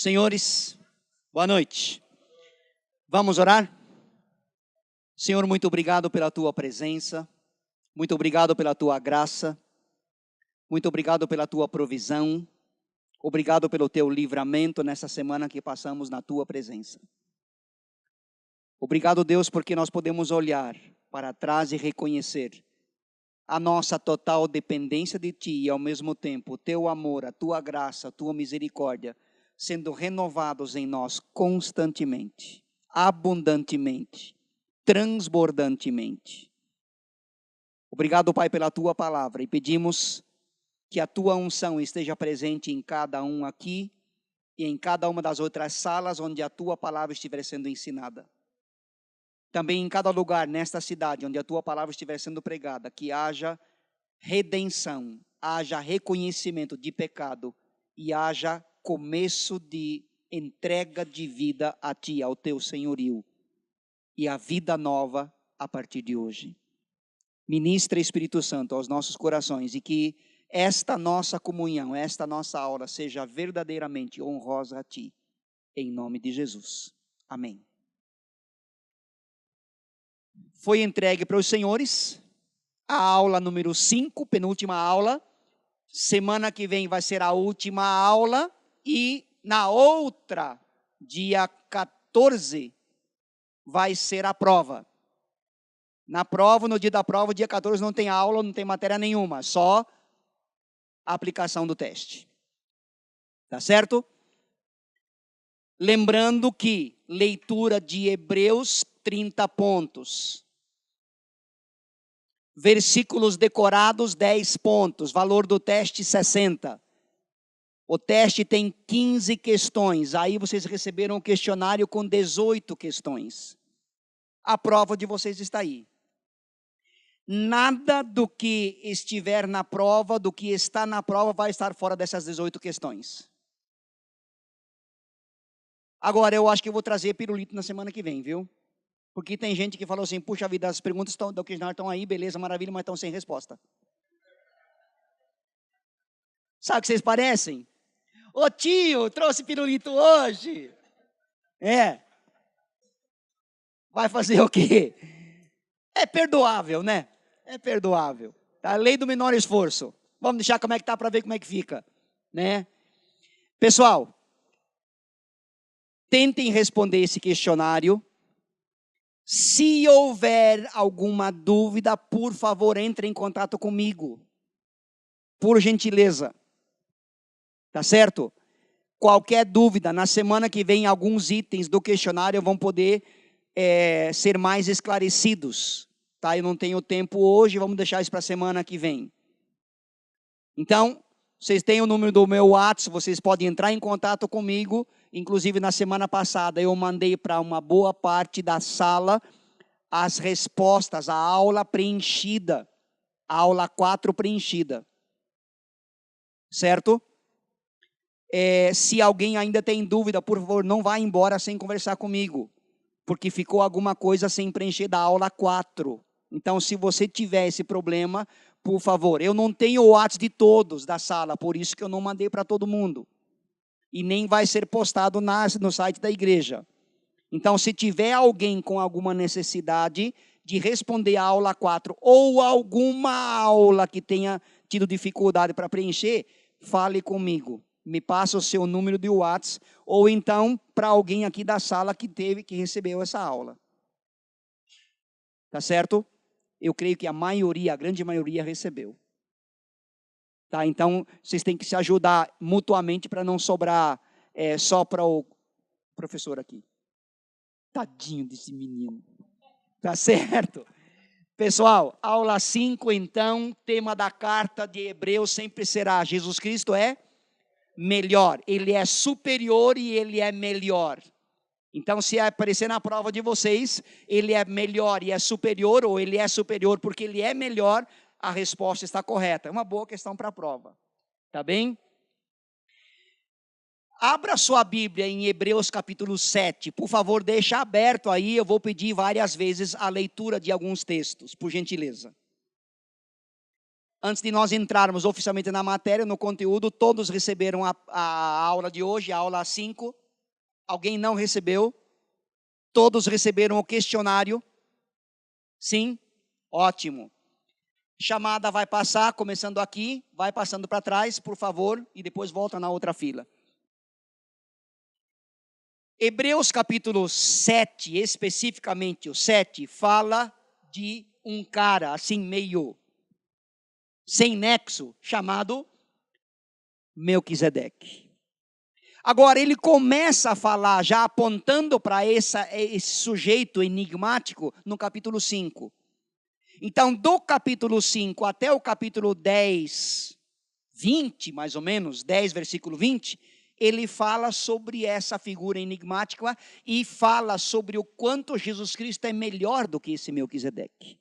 Senhores, boa noite. Vamos orar? Senhor, muito obrigado pela Tua presença, muito obrigado pela Tua graça, muito obrigado pela Tua provisão, obrigado pelo Teu livramento nessa semana que passamos na Tua presença. Obrigado, Deus, porque nós podemos olhar para trás e reconhecer a nossa total dependência de Ti e ao mesmo tempo o Teu amor, a Tua graça, a Tua misericórdia sendo renovados em nós constantemente, abundantemente, transbordantemente. Obrigado, Pai, pela Tua palavra e pedimos que a Tua unção esteja presente em cada um aqui e em cada uma das outras salas onde a Tua palavra estiver sendo ensinada. Também em cada lugar nesta cidade onde a Tua palavra estiver sendo pregada, que haja redenção, haja reconhecimento de pecado e haja começo de entrega de vida a Ti, ao Teu senhorio e a vida nova a partir de hoje. Ministra, Espírito Santo, aos nossos corações e que esta nossa comunhão, esta nossa aula seja verdadeiramente honrosa a Ti, em nome de Jesus. Amém. Foi entregue para os senhores a aula número 5, penúltima aula. Semana que vem vai ser a última aula e na outra, dia 14, vai ser a prova. Na prova, no dia da prova, dia 14, não tem aula, não tem matéria nenhuma, só a aplicação do teste. Tá certo? Lembrando que leitura de Hebreus, 30 pontos. Versículos decorados, 10 pontos. Valor do teste, 60. O teste tem 15 questões. Aí vocês receberam um questionário com 18 questões. A prova de vocês está aí. Nada do que estiver na prova, do que está na prova, vai estar fora dessas 18 questões. Agora, eu acho que eu vou trazer pirulito na semana que vem, viu? Porque tem gente que falou assim, puxa vida, as perguntas do questionário estão aí, beleza, maravilha, mas estão sem resposta. Sabe o que vocês parecem? Ô tio, trouxe pirulito hoje. Vai fazer o quê? É perdoável, né? É perdoável. Tá? A lei do menor esforço. Vamos deixar como é que tá para ver como é que fica, né? Pessoal, tentem responder esse questionário. Se houver alguma dúvida, por favor, entre em contato comigo. Por gentileza. Tá certo? Qualquer dúvida, na semana que vem, alguns itens do questionário vão poder ser mais esclarecidos. Tá? Eu não tenho tempo hoje, vamos deixar isso para a semana que vem. Então, vocês têm o número do meu WhatsApp, vocês podem entrar em contato comigo. Inclusive, na semana passada, eu mandei para uma boa parte da sala as respostas, a aula preenchida, a aula 4 preenchida. Certo? Se alguém ainda tem dúvida, por favor, não vá embora sem conversar comigo, porque ficou alguma coisa sem preencher da aula 4. Então, se você tiver esse problema, por favor, eu não tenho o WhatsApp de todos da sala, por isso que eu não mandei para todo mundo. E nem vai ser postado no site da igreja. Então, se tiver alguém com alguma necessidade de responder a aula 4 ou alguma aula que tenha tido dificuldade para preencher, fale comigo. Me passa o seu número de WhatsApp ou então para alguém aqui da sala que recebeu essa aula. Tá certo? Eu creio que a grande maioria recebeu. Tá? Então, vocês têm que se ajudar mutuamente para não sobrar só para o professor aqui. Tadinho desse menino. Tá certo? Pessoal, aula 5, então, tema da carta de Hebreus sempre será: Jesus Cristo é melhor. Ele é superior e ele é melhor. Então, se aparecer na prova de vocês, ele é melhor e é superior, ou ele é superior porque ele é melhor, a resposta está correta. É uma boa questão para a prova. Tá bem? Abra sua Bíblia em Hebreus capítulo 7. Por favor, deixa aberto aí. Eu vou pedir várias vezes a leitura de alguns textos, por gentileza. Antes de nós entrarmos oficialmente na matéria, no conteúdo, todos receberam a aula de hoje, a aula 5. Alguém não recebeu? Todos receberam o questionário? Sim? Ótimo. Chamada vai passar, começando aqui, vai passando para trás, por favor, e depois volta na outra fila. Hebreus capítulo 7, especificamente o 7, fala de um cara assim meio sem nexo, chamado Melquisedeque. Agora ele começa a falar, já apontando para esse sujeito enigmático, no capítulo 5. Então, do capítulo 5 até o capítulo 10, 20, mais ou menos, 10, versículo 20, ele fala sobre essa figura enigmática e fala sobre o quanto Jesus Cristo é melhor do que esse Melquisedeque.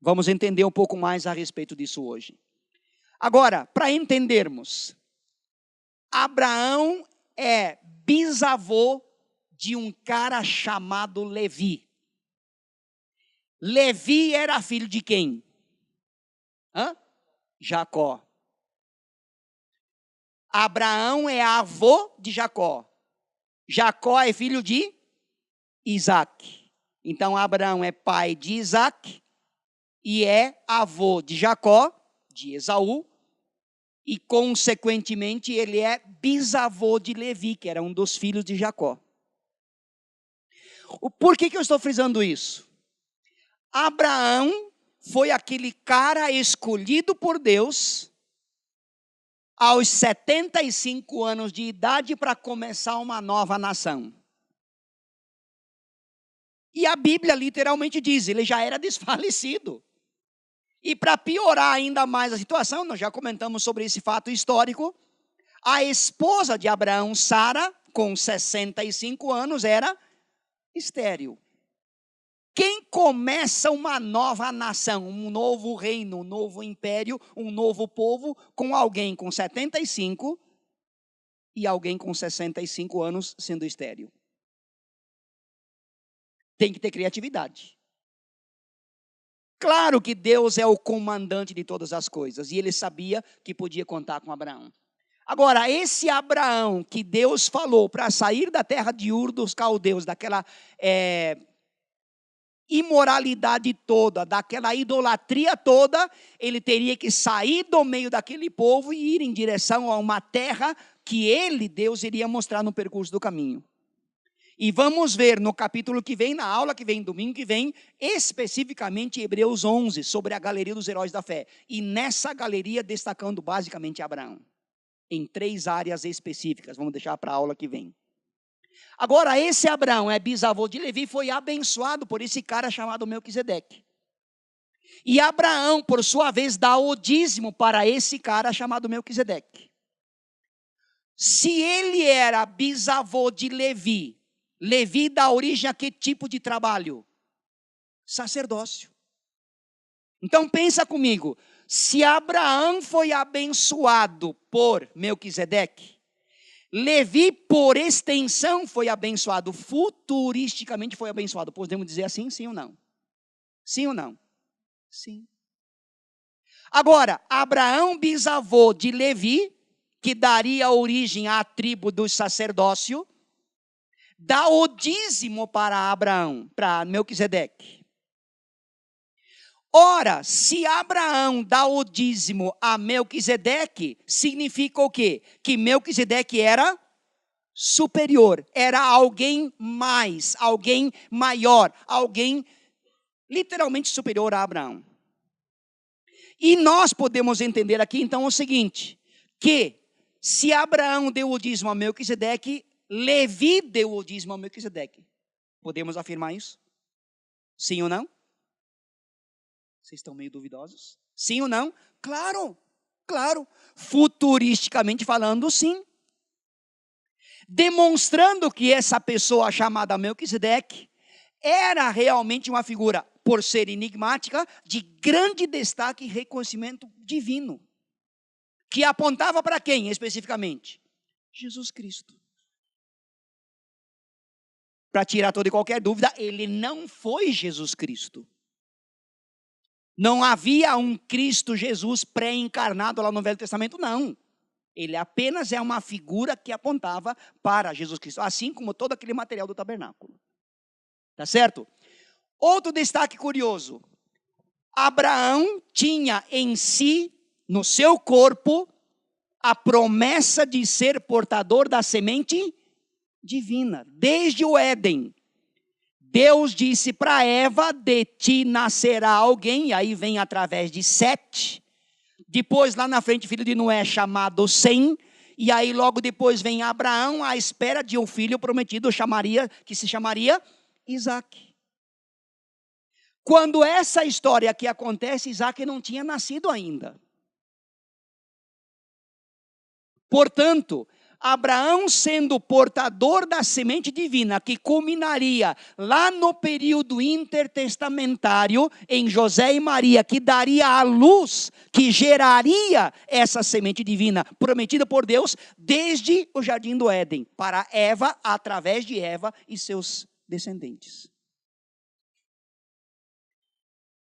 Vamos entender um pouco mais a respeito disso hoje. Agora, para entendermos, Abraão é bisavô de um cara chamado Levi. Levi era filho de quem? Jacó. Abraão é avô de Jacó. Jacó é filho de Isaac. Então Abraão é pai de Isaac e é avô de Jacó, de Esaú, e consequentemente ele é bisavô de Levi, que era um dos filhos de Jacó. Por que eu estou frisando isso? Abraão foi aquele cara escolhido por Deus aos 75 anos de idade para começar uma nova nação. E a Bíblia literalmente diz, ele já era desfalecido. E para piorar ainda mais a situação, nós já comentamos sobre esse fato histórico, a esposa de Abraão, Sara, com 65 anos, era estéril. Quem começa uma nova nação, um novo reino, um novo império, um novo povo, com alguém com 75 e alguém com 65 anos sendo estéril? Tem que ter criatividade. Claro que Deus é o comandante de todas as coisas, e ele sabia que podia contar com Abraão. Agora, esse Abraão que Deus falou para sair da terra de Ur dos caldeus, daquela imoralidade toda, daquela idolatria toda, ele teria que sair do meio daquele povo e ir em direção a uma terra que ele, Deus, iria mostrar no percurso do caminho. E vamos ver no capítulo que vem, na aula que vem, domingo que vem, especificamente Hebreus 11, sobre a galeria dos heróis da fé. E nessa galeria destacando basicamente Abraão, em 3 áreas específicas, vamos deixar para a aula que vem. Agora, esse Abraão é bisavô de Levi, foi abençoado por esse cara chamado Melquisedeque. E Abraão, por sua vez, dá o dízimo para esse cara chamado Melquisedeque. Se ele era bisavô de Levi, Levi dá origem a que tipo de trabalho? Sacerdócio. Então pensa comigo, se Abraão foi abençoado por Melquisedeque, Levi, por extensão, foi abençoado, futuristicamente foi abençoado. Podemos dizer assim, sim ou não? Sim ou não? Sim. Agora, Abraão, bisavô de Levi, que daria origem à tribo do sacerdócio, dá o dízimo para Abraão, para Melquisedeque. Ora, se Abraão dá o dízimo a Melquisedeque, significa o quê? Que Melquisedeque era superior, era alguém mais, alguém maior, alguém literalmente superior a Abraão. E nós podemos entender aqui então o seguinte, que se Abraão deu o dízimo a Melquisedeque, Levi deu o dízimo a Melquisedeque. Podemos afirmar isso? Sim ou não? Vocês estão meio duvidosos? Sim ou não? Claro, claro. Futuristicamente falando, sim. Demonstrando que essa pessoa chamada Melquisedeque era realmente uma figura, por ser enigmática, de grande destaque e reconhecimento divino. Que apontava para quem especificamente? Jesus Cristo. Para tirar toda e qualquer dúvida, ele não foi Jesus Cristo. Não havia um Cristo Jesus pré-encarnado lá no Velho Testamento, não. Ele apenas é uma figura que apontava para Jesus Cristo, assim como todo aquele material do tabernáculo. Tá certo? Outro destaque curioso. Abraão tinha em si, no seu corpo, a promessa de ser portador da semente divina. Desde o Éden, Deus disse para Eva, de ti nascerá alguém, e aí vem através de Sete. Depois, lá na frente, filho de Noé, chamado Sem. E aí, logo depois, vem Abraão, à espera de um filho prometido, que se chamaria Isaac. Quando essa história aqui acontece, Isaac não tinha nascido ainda. Portanto, Abraão sendo portador da semente divina, que culminaria lá no período intertestamentário, em José e Maria, que daria a luz, que geraria essa semente divina, prometida por Deus, desde o jardim do Éden, para Eva, através de Eva e seus descendentes.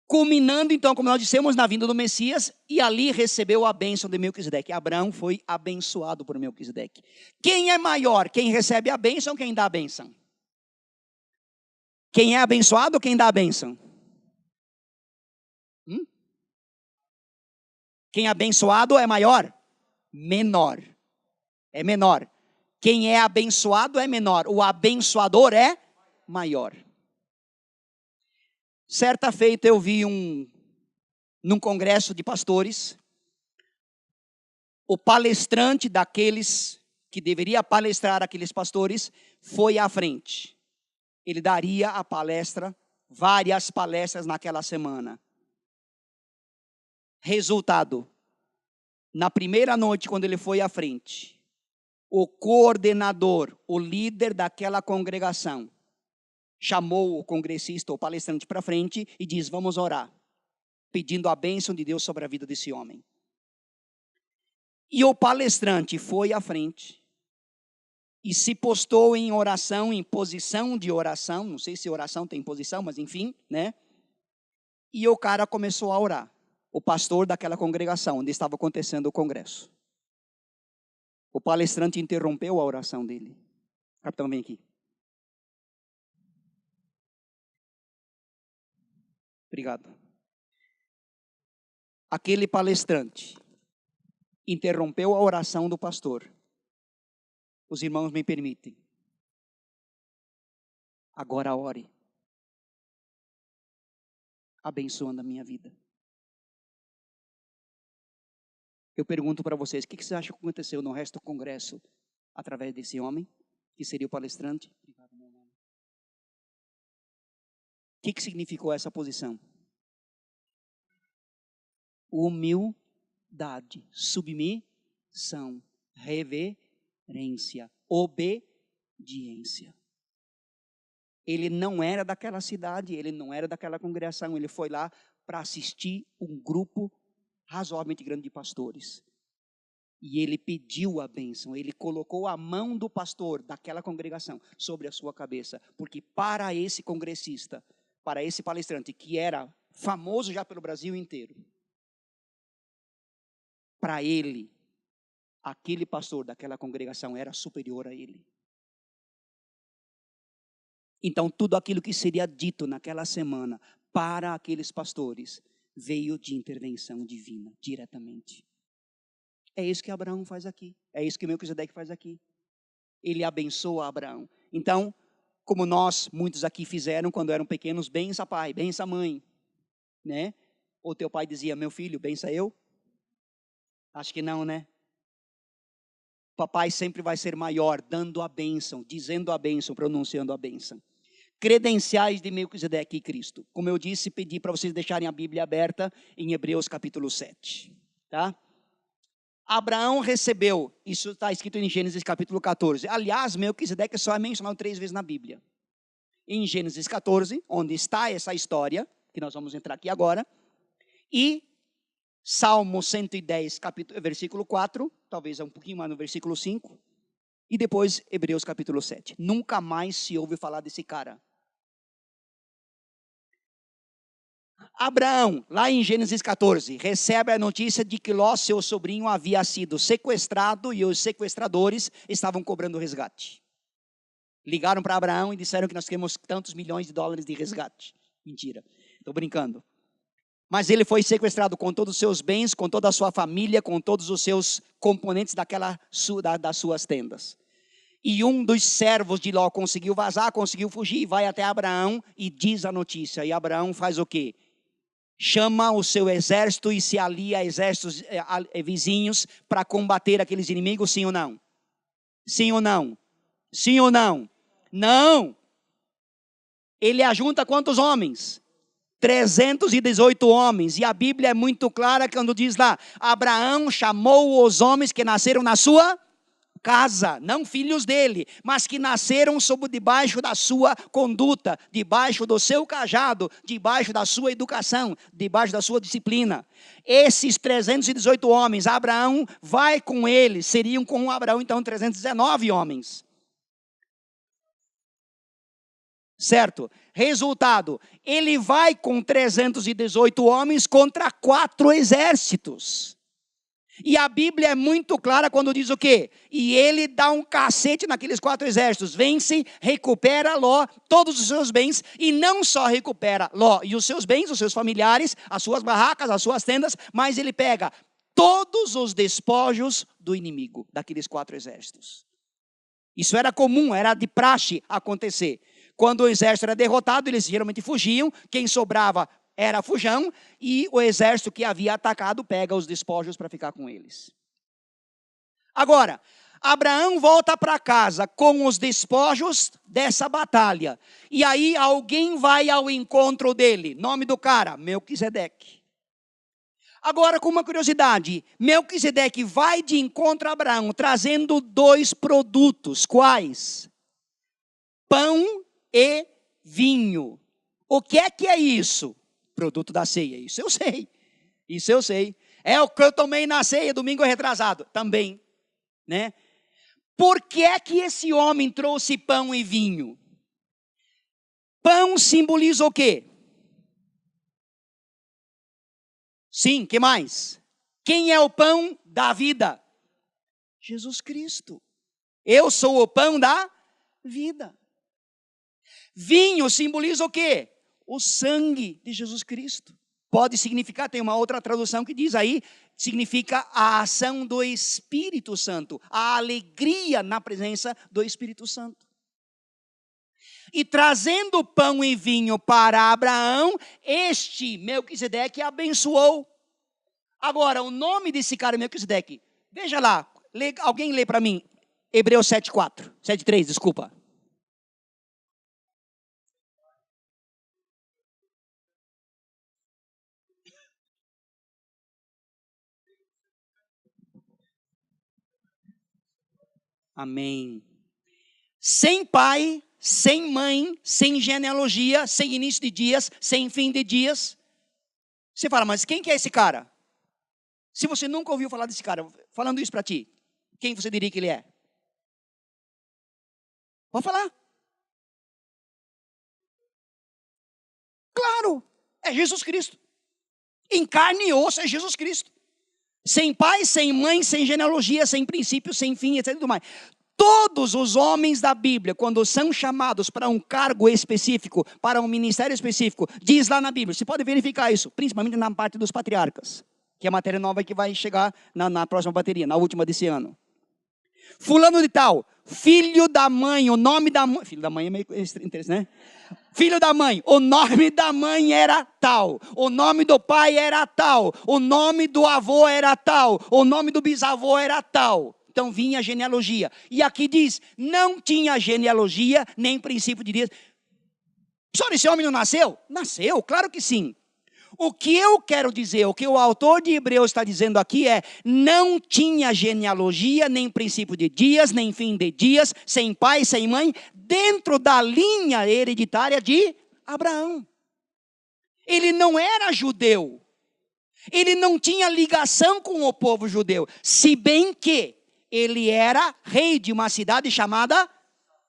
Culminando, então, como nós dissemos, na vinda do Messias, e ali recebeu a bênção de Melquisedeque. Abraão foi abençoado por Melquisedeque. Quem é maior? Quem recebe a bênção ou quem dá a bênção? Quem é abençoado ou quem dá a bênção? Quem é abençoado é maior? Menor. É menor. Quem é abençoado é menor. O abençoador é maior. Certa feita eu vi num congresso de pastores, o palestrante daqueles que deveria palestrar aqueles pastores foi à frente. Ele daria a palestra, várias palestras naquela semana. Resultado, na primeira noite, quando ele foi à frente, o coordenador, o líder daquela congregação, chamou o congressista, o palestrante para frente e diz, vamos orar, pedindo a bênção de Deus sobre a vida desse homem. E o palestrante foi à frente e se postou em oração, em posição de oração, não sei se oração tem posição, mas enfim, né? E o cara começou a orar, o pastor daquela congregação, onde estava acontecendo o congresso. O palestrante interrompeu a oração dele. Capitão, vem aqui. Obrigado. Aquele palestrante interrompeu a oração do pastor. Os irmãos me permitem. Agora ore. Abençoando a minha vida. Eu pergunto para vocês, o que vocês acham que aconteceu no resto do congresso através desse homem, que seria o palestrante? Obrigado, meu irmão. O que significou essa posição? Humildade, submissão, reverência, obediência. Ele não era daquela cidade, ele não era daquela congregação, ele foi lá para assistir um grupo razoavelmente grande de pastores. E ele pediu a bênção, ele colocou a mão do pastor daquela congregação sobre a sua cabeça, porque para esse congressista, para esse palestrante, que era famoso já pelo Brasil inteiro, para ele, aquele pastor daquela congregação era superior a ele. Então, tudo aquilo que seria dito naquela semana para aqueles pastores veio de intervenção divina, diretamente. É isso que Abraão faz aqui. É isso que Melquisedeque faz aqui. Ele abençoa Abraão. Então, como nós, muitos aqui fizeram quando eram pequenos, bença pai, bença mãe. Né? Ou teu pai dizia, meu filho, bença eu? Acho que não, né? Papai sempre vai ser maior, dando a bênção, dizendo a bênção, pronunciando a bênção. Credenciais de Melquisedeque e Cristo. Como eu disse, pedi para vocês deixarem a Bíblia aberta em Hebreus capítulo 7. Tá? Abraão recebeu, isso está escrito em Gênesis capítulo 14. Aliás, Melquisedeque só é mencionado 3 vezes na Bíblia. Em Gênesis 14, onde está essa história, que nós vamos entrar aqui agora, e Salmo 110, versículo 4, talvez um pouquinho mais no versículo 5, e depois Hebreus capítulo 7. Nunca mais se ouve falar desse cara. Abraão, lá em Gênesis 14, recebe a notícia de que Ló, seu sobrinho, havia sido sequestrado e os sequestradores estavam cobrando resgate. Ligaram para Abraão e disseram que nós queremos tantos milhões de dólares de resgate. Mentira, estou brincando. Mas ele foi sequestrado com todos os seus bens, com toda a sua família, com todos os seus componentes das suas tendas. E um dos servos de Ló conseguiu vazar, conseguiu fugir, e vai até Abraão e diz a notícia. E Abraão faz o quê? Chama o seu exército e se alia a exércitos vizinhos para combater aqueles inimigos, sim ou não? Sim ou não? Sim ou não? Não! Ele ajunta quantos homens? 318 homens, e a Bíblia é muito clara quando diz lá, Abraão chamou os homens que nasceram na sua casa, não filhos dele, mas que nasceram debaixo da sua conduta, debaixo do seu cajado, debaixo da sua educação, debaixo da sua disciplina. Esses 318 homens, Abraão vai com eles, seriam com Abraão então 319 homens. Certo? Resultado, ele vai com 318 homens contra 4 exércitos. E a Bíblia é muito clara quando diz o quê? E ele dá um cacete naqueles 4 exércitos, vence, recupera Ló, todos os seus bens, e não só recupera Ló e os seus bens, os seus familiares, as suas barracas, as suas tendas, mas ele pega todos os despojos do inimigo, daqueles 4 exércitos. Isso era comum, era de praxe acontecer. Quando o exército era derrotado, eles geralmente fugiam, quem sobrava era fujão, e o exército que havia atacado pega os despojos para ficar com eles. Agora, Abraão volta para casa com os despojos dessa batalha, e aí alguém vai ao encontro dele, nome do cara, Melquisedeque. Agora, com uma curiosidade, Melquisedeque vai de encontro a Abraão, trazendo 2 produtos, quais? Pão e vinho. O que é isso? Produto da ceia, isso eu sei. É o que eu tomei na ceia, domingo retrasado, também, né? Por que é que esse homem trouxe pão e vinho? Pão simboliza o quê? Sim, que mais? Quem é o pão da vida? Jesus Cristo. Eu sou o pão da vida. Vinho simboliza o quê? O sangue de Jesus Cristo. Pode significar, tem uma outra tradução que diz aí, significa a ação do Espírito Santo, a alegria na presença do Espírito Santo. E trazendo pão e vinho para Abraão, este Melquisedeque abençoou. Agora, o nome desse cara Melquisedeque, veja lá, alguém lê para mim, Hebreus 7:4, 7:3, desculpa. Amém. Sem pai, sem mãe, sem genealogia, sem início de dias, sem fim de dias. Você fala, mas quem que é esse cara? Se você nunca ouviu falar desse cara, falando isso para ti, quem você diria que ele é? Pode falar. Claro, é Jesus Cristo. Em carne e osso é Jesus Cristo. Sem pai, sem mãe, sem genealogia, sem princípio, sem fim, etc. Todos os homens da Bíblia, quando são chamados para um cargo específico, para um ministério específico, diz lá na Bíblia, você pode verificar isso, principalmente na parte dos patriarcas, que é a matéria nova que vai chegar na próxima bateria, na última desse ano. Fulano de tal, filho da mãe, o nome da mãe, filho da mãe é meio interessante, né? Filho da mãe, o nome da mãe era tal, o nome do pai era tal, o nome do avô era tal, o nome do bisavô era tal. Então vinha a genealogia. E aqui diz, não tinha genealogia, nem princípio de dias. Só esse homem não nasceu? Nasceu, claro que sim. O que eu quero dizer, o que o autor de Hebreus está dizendo aqui é, não tinha genealogia, nem princípio de dias, nem fim de dias, sem pai, sem mãe, dentro da linha hereditária de Abraão. Ele não era judeu. Ele não tinha ligação com o povo judeu, se bem que ele era rei de uma cidade chamada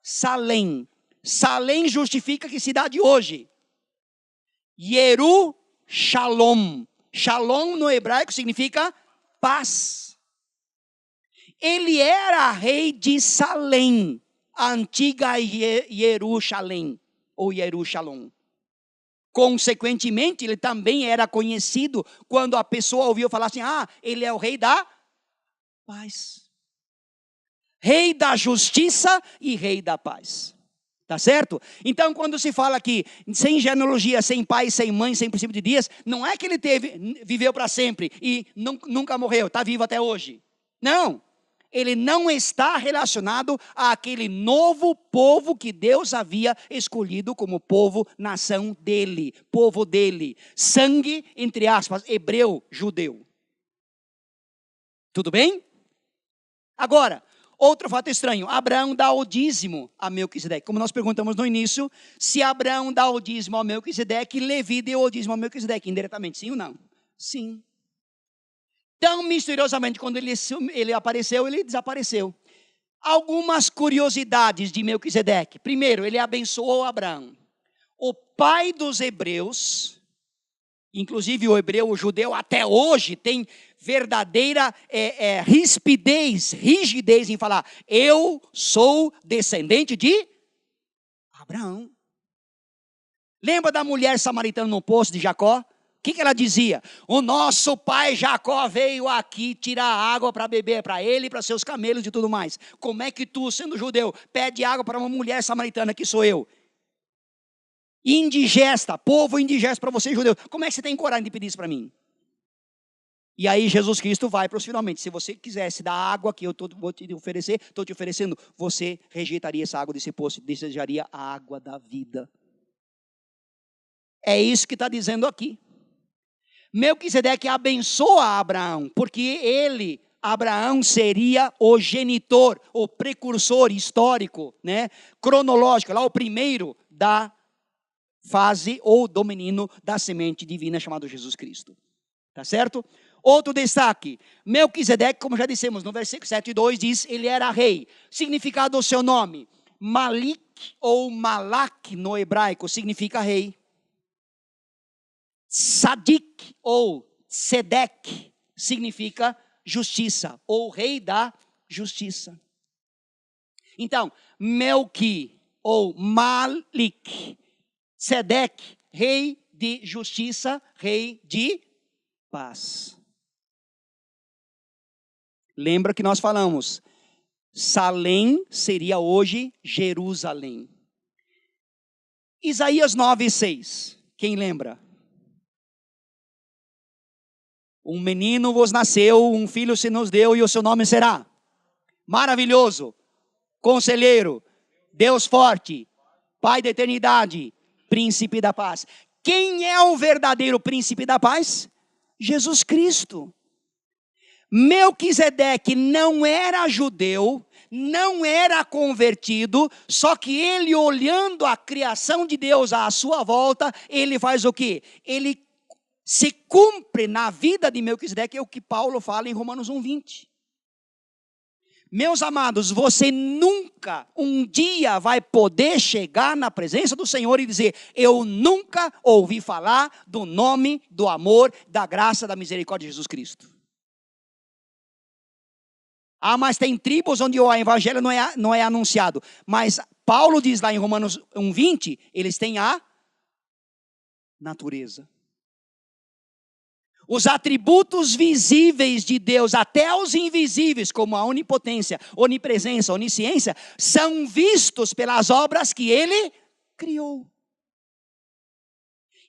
Salém. Salém justifica que cidade hoje? Shalom. Shalom no hebraico significa paz. Ele era rei de Salém, a antiga Jerusalém, ou Jerusalém. Consequentemente, ele também era conhecido quando a pessoa ouviu falar assim, ele é o rei da paz. Rei da justiça e rei da paz. Tá certo? Então, quando se fala aqui, sem genealogia, sem pai, sem mãe, sem princípio de dias, não é que ele viveu para sempre e nunca morreu, está vivo até hoje. Não. Ele não está relacionado àquele novo povo que Deus havia escolhido como povo, nação dele, povo dele. Sangue, entre aspas, hebreu, judeu. Tudo bem? Agora, outro fato estranho, Abraão dá o dízimo a Melquisedeque. Como nós perguntamos no início, se Abraão dá o dízimo a Melquisedeque, Levi deu o dízimo a Melquisedeque, indiretamente, sim ou não? Sim. Tão misteriosamente, quando ele apareceu, ele desapareceu. Algumas curiosidades de Melquisedeque. Primeiro, ele abençoou Abraão. O pai dos hebreus, inclusive o hebreu, o judeu, até hoje tem verdadeira rigidez em falar, eu sou descendente de Abraão. Lembra da mulher samaritana no poço de Jacó? O que ela dizia? O nosso pai Jacó veio aqui tirar água para beber, para ele e para seus camelos e tudo mais. Como é que tu, sendo judeu, pede água para uma mulher samaritana que sou eu? Indigesta, povo indigesto para você, judeu. Como é que você tem coragem de pedir isso para mim? E aí Jesus Cristo vai para os finalmente. Se você quisesse dar água que eu vou te oferecer, estou te oferecendo, você rejeitaria essa água desse poço, desejaria a água da vida. É isso que está dizendo aqui. Melquisedeque abençoa Abraão, porque Abraão seria o genitor, o precursor histórico, né, cronológico, lá o primeiro da fase ou do menino da semente divina chamado Jesus Cristo. Tá certo? Outro destaque, Melquisedeque, como já dissemos no versículo 7 e 2, diz, ele era rei. Significado do seu nome, Malik ou Malak no hebraico, significa rei. Sadik ou Sedek significa justiça, ou rei da justiça. Então, Melqui ou Malik, Sedek, rei de justiça, rei de paz. Lembra que nós falamos, Salém seria hoje Jerusalém. Isaías 9:6, quem lembra? Um menino vos nasceu, um filho se nos deu e o seu nome será maravilhoso, conselheiro, Deus forte, Pai da eternidade, príncipe da paz. Quem é o verdadeiro príncipe da paz? Jesus Cristo. Melquisedeque não era judeu, não era convertido, só que ele olhando a criação de Deus à sua volta, ele faz o quê? Ele se cumpre na vida de Melquisedeque, é o que Paulo fala em Romanos 1:20. Meus amados, você nunca um dia vai poder chegar na presença do Senhor e dizer, eu nunca ouvi falar do nome, do amor, da graça, da misericórdia de Jesus Cristo. Mas tem tribos onde o evangelho não é anunciado. Mas Paulo diz lá em Romanos 1:20, eles têm a natureza. Os atributos visíveis de Deus, até os invisíveis, como a onipotência, onipresença, onisciência, são vistos pelas obras que Ele criou.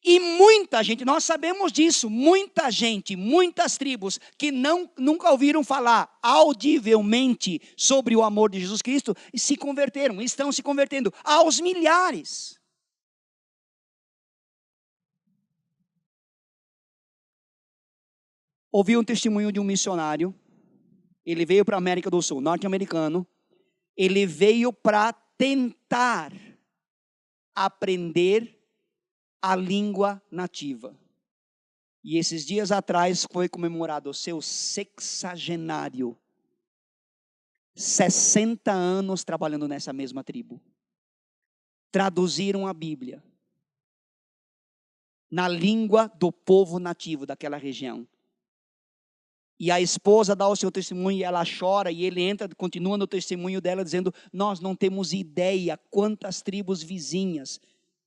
E muita gente, nós sabemos disso, muita gente, muitas tribos que nunca ouviram falar audivelmente sobre o amor de Jesus Cristo, se converteram, estão se convertendo aos milhares. Ouvi um testemunho de um missionário, ele veio para a América do Sul, norte-americano, ele veio para tentar aprender a língua nativa. E esses dias atrás foi comemorado o seu 60º. 60 anos trabalhando nessa mesma tribo. Traduziram a Bíblia. na língua do povo nativo daquela região. E a esposa dá o seu testemunho e ela chora, e ele entra, continua no testemunho dela dizendo: nós não temos ideia quantas tribos vizinhas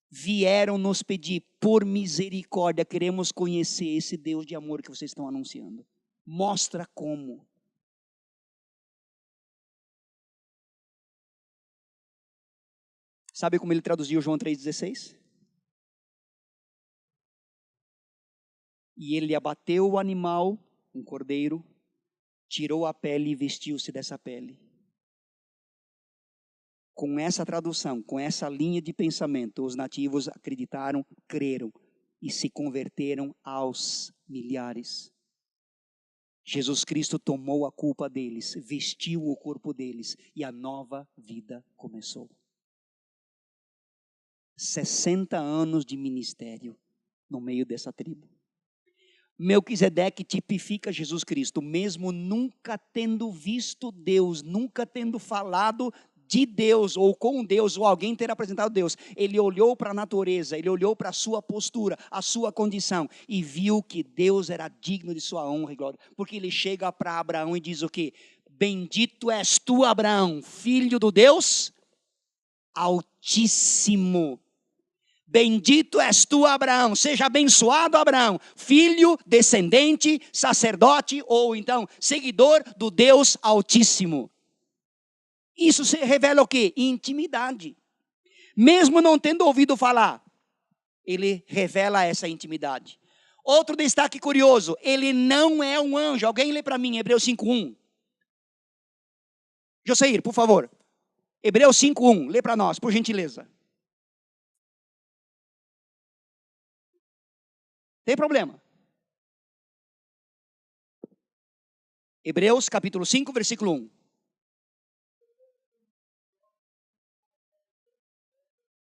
vieram nos pedir, por misericórdia, queremos conhecer esse Deus de amor que vocês estão anunciando. Mostra como. Sabe como ele traduziu João 3,16? E ele abateu o animal, um cordeiro, tirou a pele e vestiu-se dessa pele. Com essa tradução, com essa linha de pensamento, os nativos acreditaram, creram e se converteram aos milhares. Jesus Cristo tomou a culpa deles, vestiu o corpo deles e a nova vida começou. 60 anos de ministério no meio dessa tribo. Melquisedeque tipifica Jesus Cristo, mesmo nunca tendo visto Deus, nunca tendo falado de Deus, ou com Deus, ou alguém ter apresentado Deus. Ele olhou para a natureza, ele olhou para a sua postura, a sua condição, e viu que Deus era digno de sua honra e glória. Porque ele chega para Abraão e diz o quê? Bendito és tu, Abraão, filho do Deus Altíssimo. Bendito és tu, Abraão, seja abençoado, Abraão, filho, descendente, sacerdote, ou então, seguidor do Deus Altíssimo. Isso se revela o quê? Intimidade. Mesmo não tendo ouvido falar, ele revela essa intimidade. Outro destaque curioso, ele não é um anjo. Alguém lê para mim, Hebreus 5:1. Joseir, por favor. Hebreus 5:1, lê para nós, por gentileza. Tem problema. Hebreus capítulo 5, versículo 1.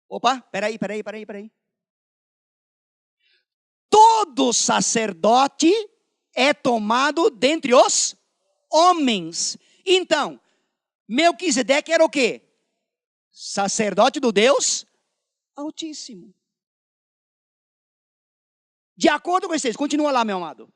Opa, peraí. Todo sacerdote é tomado dentre os homens. Então, Melquisedeque era o quê? Sacerdote do Deus Altíssimo. De acordo com vocês, continua lá, meu amado.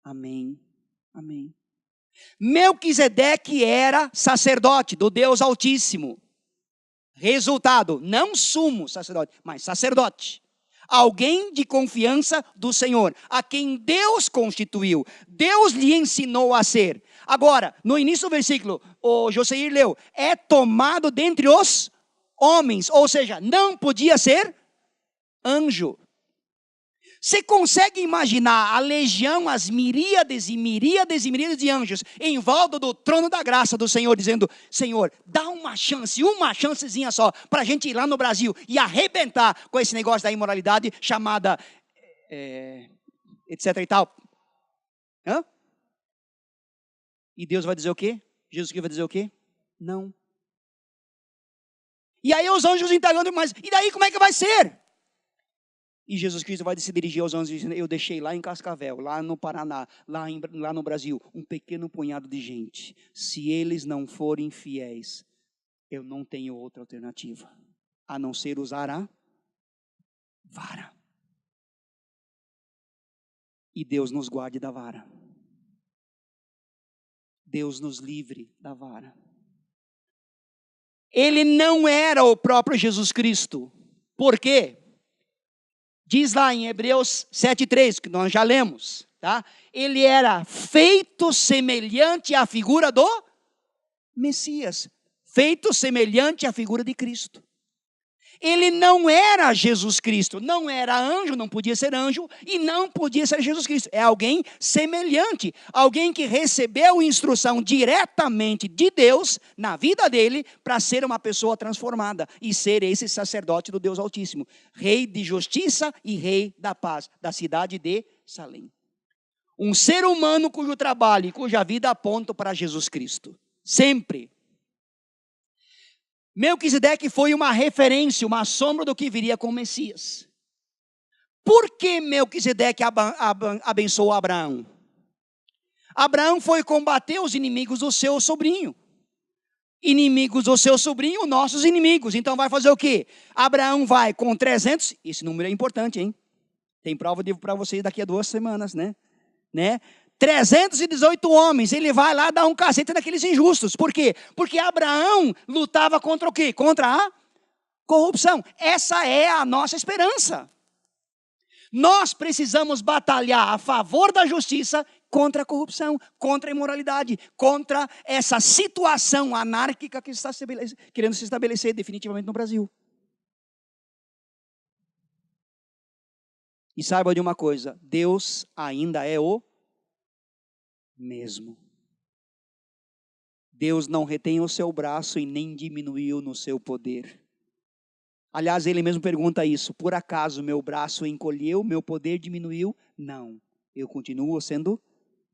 Amém. Amém. Melquisedeque era sacerdote do Deus Altíssimo. Resultado, não sumo sacerdote, mas sacerdote. Alguém de confiança do Senhor, a quem Deus constituiu. Deus lhe ensinou a ser. Agora, no início do versículo, o Joseir leu, é tomado dentre os homens, ou seja, não podia ser anjo. Você consegue imaginar a legião, as miríades e miríades e miríades de anjos em volta do trono da graça do Senhor, dizendo: Senhor, dá uma chancezinha só, para a gente ir lá no Brasil e arrebentar com esse negócio da imoralidade chamada, etc e tal. Hã? E Deus vai dizer o quê? Jesus vai dizer o quê? Não. E aí os anjos interrogam, mas e daí como é que vai ser? E Jesus Cristo vai se dirigir aos anjos dizendo: eu deixei lá em Cascavel, lá no Paraná, lá no Brasil, um pequeno punhado de gente. Se eles não forem fiéis, eu não tenho outra alternativa, a não ser usar a vara. E Deus nos guarde da vara. Deus nos livre da vara. Ele não era o próprio Jesus Cristo. Por quê? Diz lá em Hebreus 7:3, que nós já lemos, tá? Ele era feito semelhante à figura do Messias, feito semelhante à figura de Cristo. Ele não era Jesus Cristo, não era anjo, não podia ser anjo e não podia ser Jesus Cristo. É alguém semelhante, alguém que recebeu instrução diretamente de Deus na vida dele para ser uma pessoa transformada e ser esse sacerdote do Deus Altíssimo, rei de justiça e rei da paz da cidade de Salém. Um ser humano cujo trabalho e cuja vida apontam para Jesus Cristo, sempre. Melquisedeque foi uma referência, uma sombra do que viria com o Messias. Por que Melquisedeque abençoou Abraão? Abraão foi combater os inimigos do seu sobrinho. Inimigos do seu sobrinho, nossos inimigos. Então vai fazer o quê? Abraão vai com 300, esse número é importante, hein? Tem prova para vocês daqui a 2 semanas, né? 318 homens, ele vai lá dar um cacete naqueles injustos. Por quê? Porque Abraão lutava contra o quê? Contra a corrupção. Essa é a nossa esperança. Nós precisamos batalhar a favor da justiça contra a corrupção, contra a imoralidade, contra essa situação anárquica que está querendo se estabelecer definitivamente no Brasil. E saiba de uma coisa, Deus ainda é o mesmo. Deus não retém o seu braço e nem diminuiu no seu poder. Aliás, ele mesmo pergunta isso, por acaso meu braço encolheu, meu poder diminuiu? Não, eu continuo sendo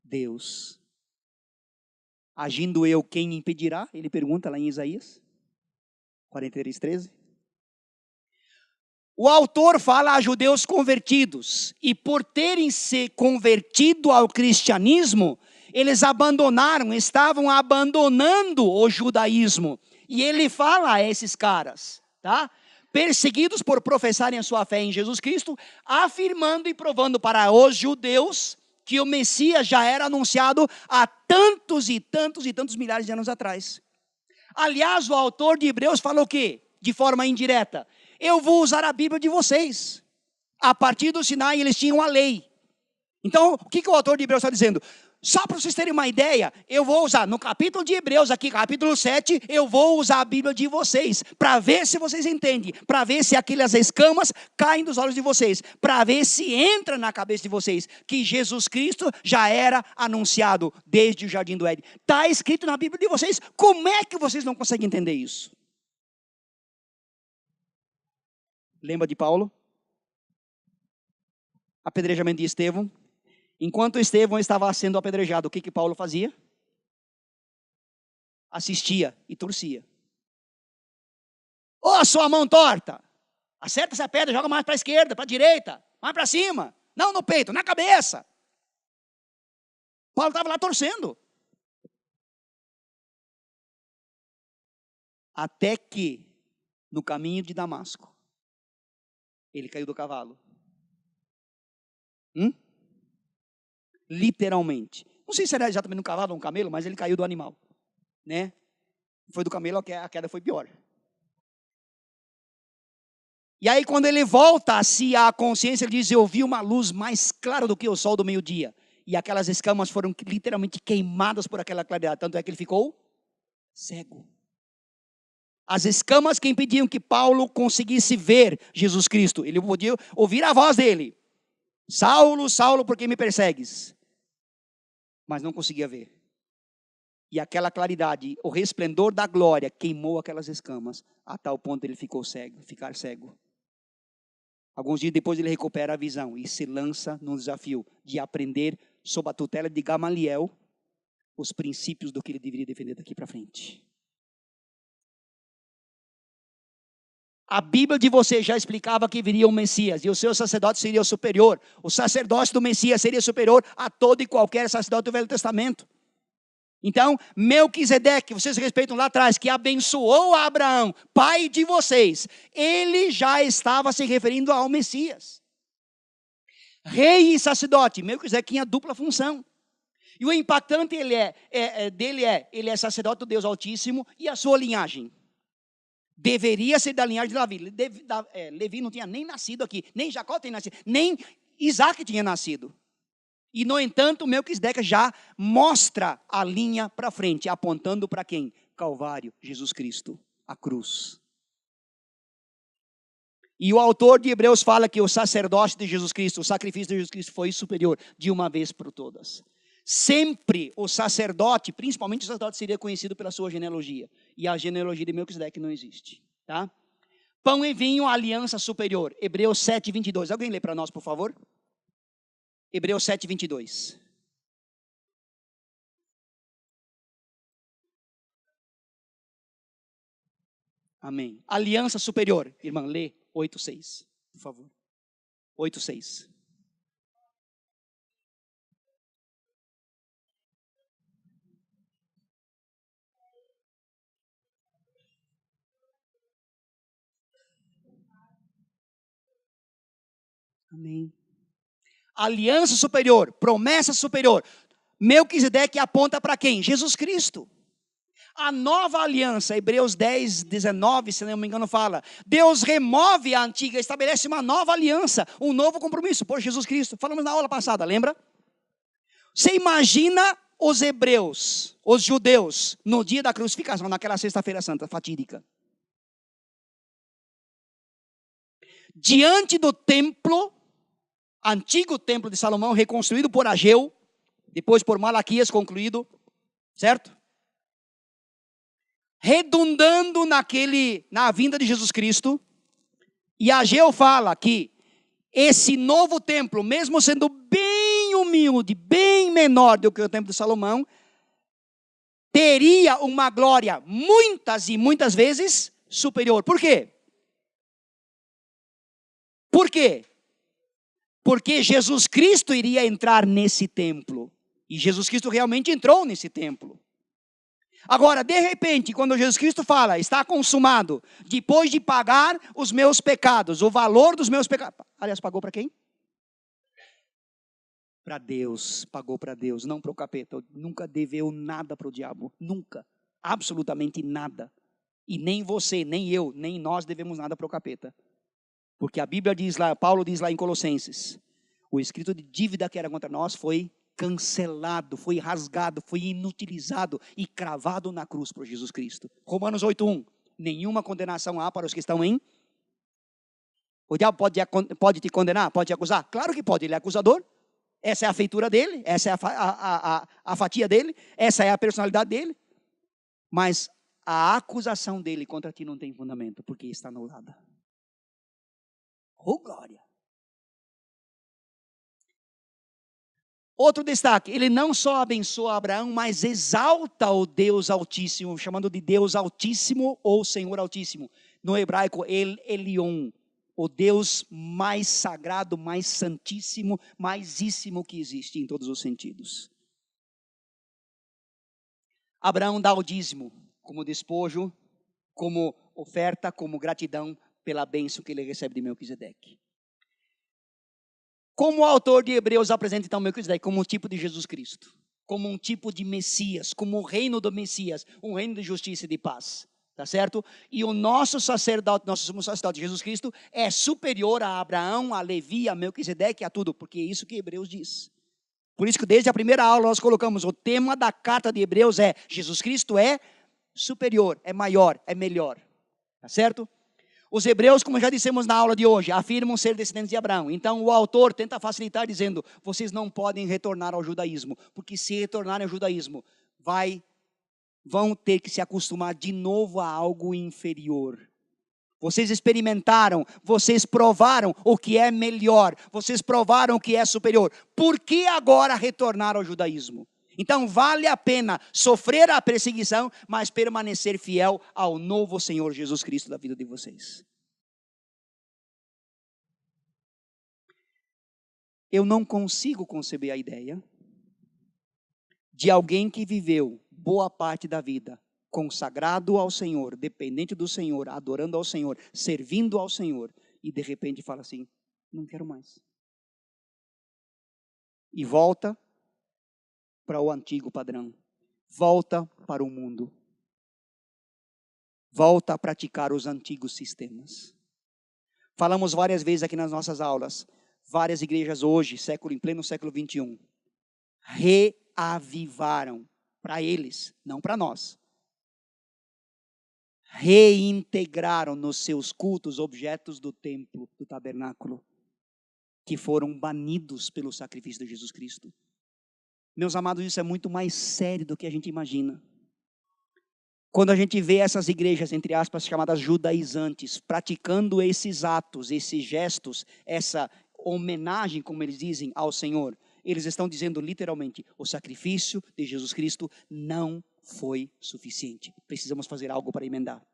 Deus. Agindo eu, quem impedirá? Ele pergunta lá em Isaías 43:13. O autor fala a judeus convertidos, e por terem se convertido ao cristianismo, eles estavam abandonando o judaísmo. E ele fala a esses caras, tá? Perseguidos por professarem a sua fé em Jesus Cristo, afirmando e provando para os judeus que o Messias já era anunciado há tantos e tantos e tantos milhares de anos atrás. Aliás, o autor de Hebreus falou o quê? De forma indireta. Eu vou usar a Bíblia de vocês. A partir do Sinai, eles tinham a lei. Então, o que o autor de Hebreus está dizendo? Só para vocês terem uma ideia, eu vou usar, no capítulo de Hebreus, aqui, capítulo 7, eu vou usar a Bíblia de vocês, para ver se vocês entendem, para ver se aquelas escamas caem dos olhos de vocês, para ver se entra na cabeça de vocês, que Jesus Cristo já era anunciado desde o Jardim do Éden. Está escrito na Bíblia de vocês, como é que vocês não conseguem entender isso? Lembra de Paulo? Apedrejamento de Estevão. Enquanto Estevão estava sendo apedrejado, o que Paulo fazia? Assistia e torcia. Ô, sua mão torta! Acerta essa pedra, joga mais para a esquerda, para a direita, mais para cima. Não no peito, na cabeça. Paulo estava lá torcendo. Até que, no caminho de Damasco, ele caiu do cavalo. Literalmente. Não sei se era exatamente um cavalo ou um camelo, mas ele caiu do animal. Né? Foi do camelo, a queda foi pior. E aí quando ele volta assim à consciência, ele diz, eu vi uma luz mais clara do que o sol do meio-dia. E aquelas escamas foram literalmente queimadas por aquela claridade. Tanto é que ele ficou cego. As escamas que impediam que Paulo conseguisse ver Jesus Cristo. Ele podia ouvir a voz dele. Saulo, Saulo, por que me persegues? Mas não conseguia ver. E aquela claridade, o resplendor da glória queimou aquelas escamas, a tal ponto ele ficou cego, ficar cego. Alguns dias depois ele recupera a visão e se lança no desafio de aprender sob a tutela de Gamaliel os princípios do que ele deveria defender daqui para frente. A Bíblia de vocês já explicava que viria um Messias e o seu sacerdote seria o superior. O sacerdócio do Messias seria superior a todo e qualquer sacerdote do Velho Testamento. Então, Melquisedeque, vocês respeitam lá atrás, que abençoou Abraão, pai de vocês, ele já estava se referindo ao Messias. Rei e sacerdote, Melquisedeque tinha dupla função. E o impactante ele é sacerdote do Deus Altíssimo e a sua linhagem. Deveria ser da linhagem de Davi. Levi não tinha nem nascido aqui, nem Jacó tinha nascido, nem Isaac tinha nascido. E, no entanto, Melquisedeque já mostra a linha para frente, apontando para quem? Calvário, Jesus Cristo, a cruz. E o autor de Hebreus fala que o sacerdócio de Jesus Cristo, o sacrifício de Jesus Cristo foi superior de uma vez por todas. Sempre o sacerdote, principalmente o sacerdote, seria conhecido pela sua genealogia. E a genealogia de Melquisedeque não existe. Tá? Pão e vinho, aliança superior. Hebreus 7:22. Alguém lê para nós, por favor? Hebreus 7:22. Amém. Aliança superior. Irmã, lê 8:6, por favor. 8:6. Amém. Aliança superior, promessa superior. Melquisedeque aponta para quem? Jesus Cristo. A nova aliança, Hebreus 10, 19, se não me engano, fala: Deus remove a antiga, estabelece uma nova aliança, um novo compromisso por Jesus Cristo. Falamos na aula passada, lembra? Você imagina os hebreus, os judeus, no dia da crucificação, naquela sexta-feira santa, fatídica. Diante do templo, antigo templo de Salomão, reconstruído por Ageu, depois por Malaquias concluído, certo? Redundando na vinda de Jesus Cristo, e Ageu fala que esse novo templo, mesmo sendo bem humilde, bem menor do que o templo de Salomão, teria uma glória muitas e muitas vezes superior. Por quê? Por quê? Porque Jesus Cristo iria entrar nesse templo, e Jesus Cristo realmente entrou nesse templo. Agora, de repente, quando Jesus Cristo fala, está consumado, depois de pagar os meus pecados, o valor dos meus pecados. Aliás, pagou para quem? Para Deus, pagou para Deus, não para o capeta. Nunca deveu nada para o diabo, nunca, absolutamente nada. E nem você, nem eu, nem nós devemos nada para o capeta. Porque a Bíblia diz lá, Paulo diz lá em Colossenses, o escrito de dívida que era contra nós foi cancelado, foi rasgado, foi inutilizado e cravado na cruz por Jesus Cristo. Romanos 8:1, nenhuma condenação há para os que estão em... O diabo pode te condenar, pode te acusar? Claro que pode, ele é acusador. Essa é a feitura dele, essa é a fatia dele, essa é a personalidade dele. Mas a acusação dele contra ti não tem fundamento, porque está anulada. Oh, glória! Outro destaque, ele não só abençoa Abraão, mas exalta o Deus Altíssimo, chamando de Deus Altíssimo ou Senhor Altíssimo. No hebraico, El Elyon, o Deus mais sagrado, mais santíssimo, maisíssimo que existe em todos os sentidos. Abraão dá o dízimo como despojo, como oferta, como gratidão pela bênção que ele recebe de Melquisedeque. Como o autor de Hebreus apresenta então Melquisedeque como um tipo de Jesus Cristo, como um tipo de Messias, como o reino do Messias, um reino de justiça e de paz, tá certo? E o nosso sacerdote, nosso sumo sacerdote Jesus Cristo é superior a Abraão, a Levi, a Melquisedeque, a tudo, porque é isso que Hebreus diz. Por isso que desde a primeira aula nós colocamos, o tema da carta de Hebreus é, Jesus Cristo é superior, é maior, é melhor, tá certo? Os hebreus, como já dissemos na aula de hoje, afirmam ser descendentes de Abraão. Então o autor tenta facilitar dizendo, vocês não podem retornar ao judaísmo, porque se retornarem ao judaísmo, vão ter que se acostumar de novo a algo inferior. Vocês experimentaram, vocês provaram o que é melhor, vocês provaram o que é superior. Por que agora retornar ao judaísmo? Então vale a pena sofrer a perseguição, mas permanecer fiel ao novo Senhor Jesus Cristo da vida de vocês. Eu não consigo conceber a ideia de alguém que viveu boa parte da vida consagrado ao Senhor, dependente do Senhor, adorando ao Senhor, servindo ao Senhor, e de repente fala assim, não quero mais. E volta para o antigo padrão, volta para o mundo, volta a praticar os antigos sistemas. Falamos várias vezes aqui nas nossas aulas, várias igrejas hoje, em pleno século 21, reavivaram para eles, não para nós, reintegraram nos seus cultos objetos do templo, do tabernáculo, que foram banidos pelo sacrifício de Jesus Cristo. Meus amados, isso é muito mais sério do que a gente imagina. Quando a gente vê essas igrejas, entre aspas, chamadas judaizantes, praticando esses atos, esses gestos, essa homenagem, como eles dizem, ao Senhor, eles estão dizendo literalmente, o sacrifício de Jesus Cristo não foi suficiente. Precisamos fazer algo para emendar.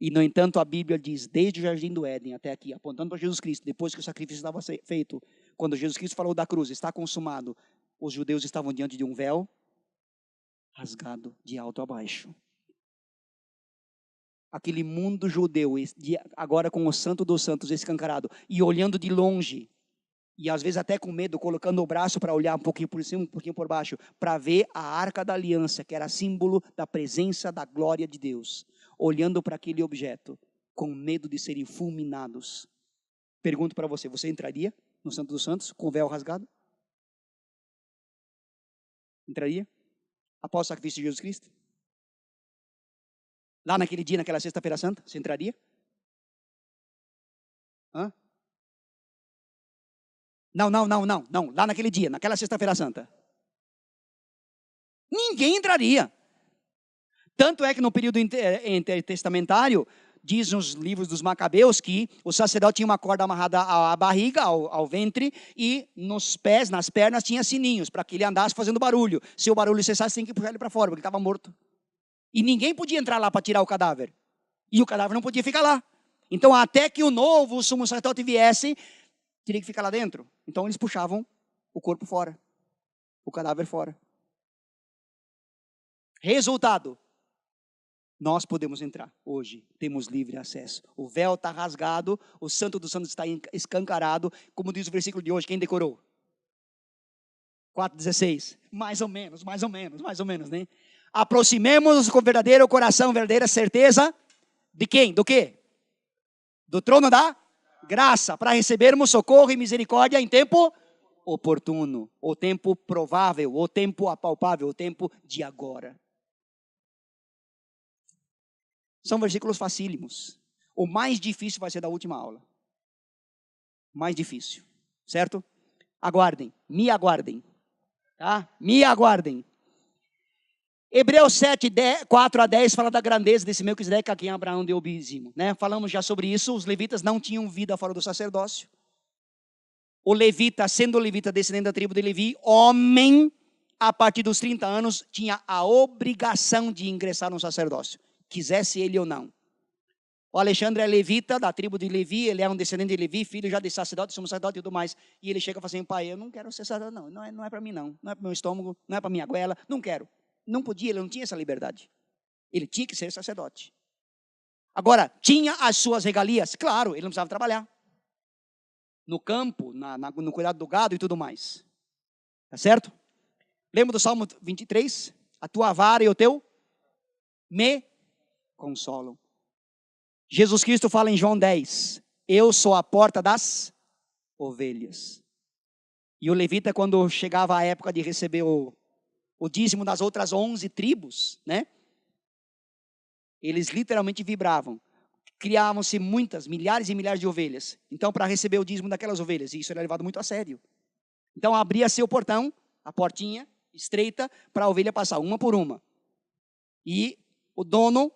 E, no entanto, a Bíblia diz, desde o Jardim do Éden até aqui, apontando para Jesus Cristo, depois que o sacrifício estava feito, quando Jesus Cristo falou da cruz, está consumado, os judeus estavam diante de um véu rasgado de alto a baixo. aquele mundo judeu, agora com o Santo dos Santos escancarado, e olhando de longe, e às vezes até com medo, colocando o braço para olhar um pouquinho por cima, um pouquinho por baixo, para ver a Arca da Aliança, que era símbolo da presença da glória de Deus, olhando para aquele objeto, com medo de serem fulminados. Pergunto para você, você entraria no Santo dos Santos com o véu rasgado? Entraria? Após o sacrifício de Jesus Cristo? Lá naquele dia, naquela sexta-feira santa, você entraria? Hã? Não. Lá naquele dia, naquela sexta-feira santa. Ninguém entraria. Tanto é que no período intertestamentário, diz nos livros dos Macabeus que o sacerdote tinha uma corda amarrada à barriga, ao ventre, e nos pés, nas pernas, tinha sininhos, para que ele andasse fazendo barulho. Se o barulho cessasse, tem que puxar ele para fora, porque ele estava morto. E ninguém podia entrar lá para tirar o cadáver. E o cadáver não podia ficar lá. Então, até que o novo sumo sacerdote viesse, teria que ficar lá dentro. Então, eles puxavam o corpo fora, o cadáver fora. Resultado: nós podemos entrar hoje, temos livre acesso. O véu está rasgado, o Santo dos Santos está escancarado, como diz o versículo de hoje, quem decorou? 4,16. Mais ou menos, né? Aproximemos-nos com verdadeiro coração, verdadeira certeza, de quem? Do quê? Do trono da graça, para recebermos socorro e misericórdia em tempo oportuno, o tempo provável, o tempo apalpável, o tempo de agora. São versículos facílimos. O mais difícil vai ser da última aula. Mais difícil, certo? Aguardem, me aguardem, tá? Me aguardem. Hebreus 7, 4 a 10 fala da grandeza desse Melquisedeque a quem Abraão deu o dízimo, né? Falamos já sobre isso, os levitas não tinham vida fora do sacerdócio. O levita, sendo levita descendente da tribo de Levi, homem, a partir dos 30 anos, tinha a obrigação de ingressar no sacerdócio, quisesse ele ou não. O Alexandre é levita, da tribo de Levi, ele é um descendente de Levi, filho já de sacerdote, sumo sacerdote e tudo mais. E ele chega e fala assim, pai, eu não quero ser sacerdote, não é para mim não é para o meu estômago, não é para minha goela, não quero. Não podia, ele não tinha essa liberdade. Ele tinha que ser sacerdote. Agora, tinha as suas regalias, claro, ele não precisava trabalhar. No campo, no cuidado do gado e tudo mais. Tá certo? Lembra do Salmo 23? A tua vara e o teu me consolam. Jesus Cristo fala em João 10, eu sou a porta das ovelhas. E o levita, quando chegava a época de receber o dízimo das outras 11 tribos, né? Eles literalmente vibravam. Criavam-se muitas, milhares e milhares de ovelhas. Então, para receber o dízimo daquelas ovelhas, e isso era levado muito a sério. Então, abria-se o portão, a portinha estreita, para a ovelha passar, uma por uma. E o dono,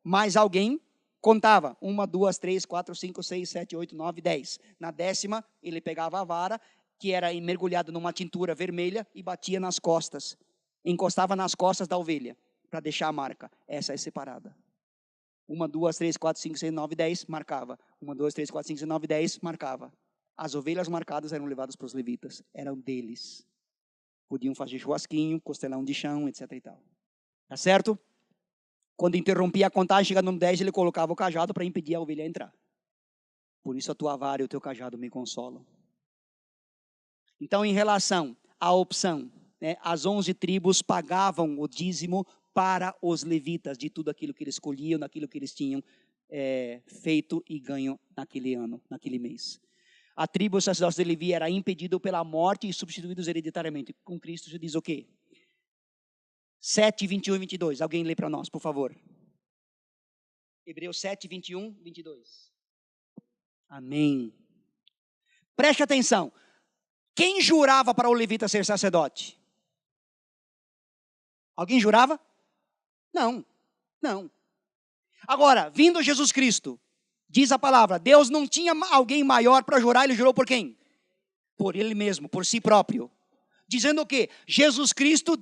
mais alguém, contava. 1, 2, 3, 4, 5, 6, 7, 8, 9, 10. Na 10ª, ele pegava a vara, que era mergulhada numa tintura vermelha, e batia nas costas. Encostava nas costas da ovelha, para deixar a marca. Essa é separada. 1, 2, 3, 4, 5, 6, 9, 10, marcava. 1, 2, 3, 4, 5, 6, 9, 10, marcava. As ovelhas marcadas eram levadas para os levitas. Eram deles. Podiam fazer churrasquinho, costelão de chão, etc. e tal. Tá certo? Quando interrompia a contagem, chegando no 10, ele colocava o cajado para impedir a ovelha a entrar. Por isso a tua vara e o teu cajado me consolam. Então, em relação à opção, né, as 11 tribos pagavam o dízimo para os levitas de tudo aquilo que eles colhiam, daquilo que eles tinham feito e ganho naquele ano, naquele mês. A tribo sacerdócio de Levi era impedido pela morte e substituídos hereditariamente. Com Cristo se diz o quê? 7, 21 e 22. Alguém lê para nós, por favor. Hebreus 7, 21, 22. Amém. Preste atenção. Quem jurava para o levita ser sacerdote? Alguém jurava? Não. Agora, vindo Jesus Cristo, diz a palavra, Deus não tinha alguém maior para jurar, ele jurou por quem? Por ele mesmo, por si próprio. Dizendo o quê? De Jesus Cristo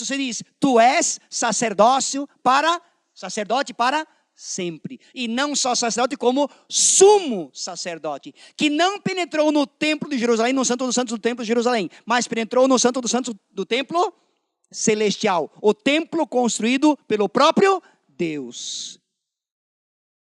se diz, tu és sacerdote para sempre. E não só sacerdote, como sumo sacerdote. Que não penetrou no templo de Jerusalém, no santo dos santos do templo de Jerusalém, mas penetrou no santo dos santos do templo celestial. O templo construído pelo próprio Deus.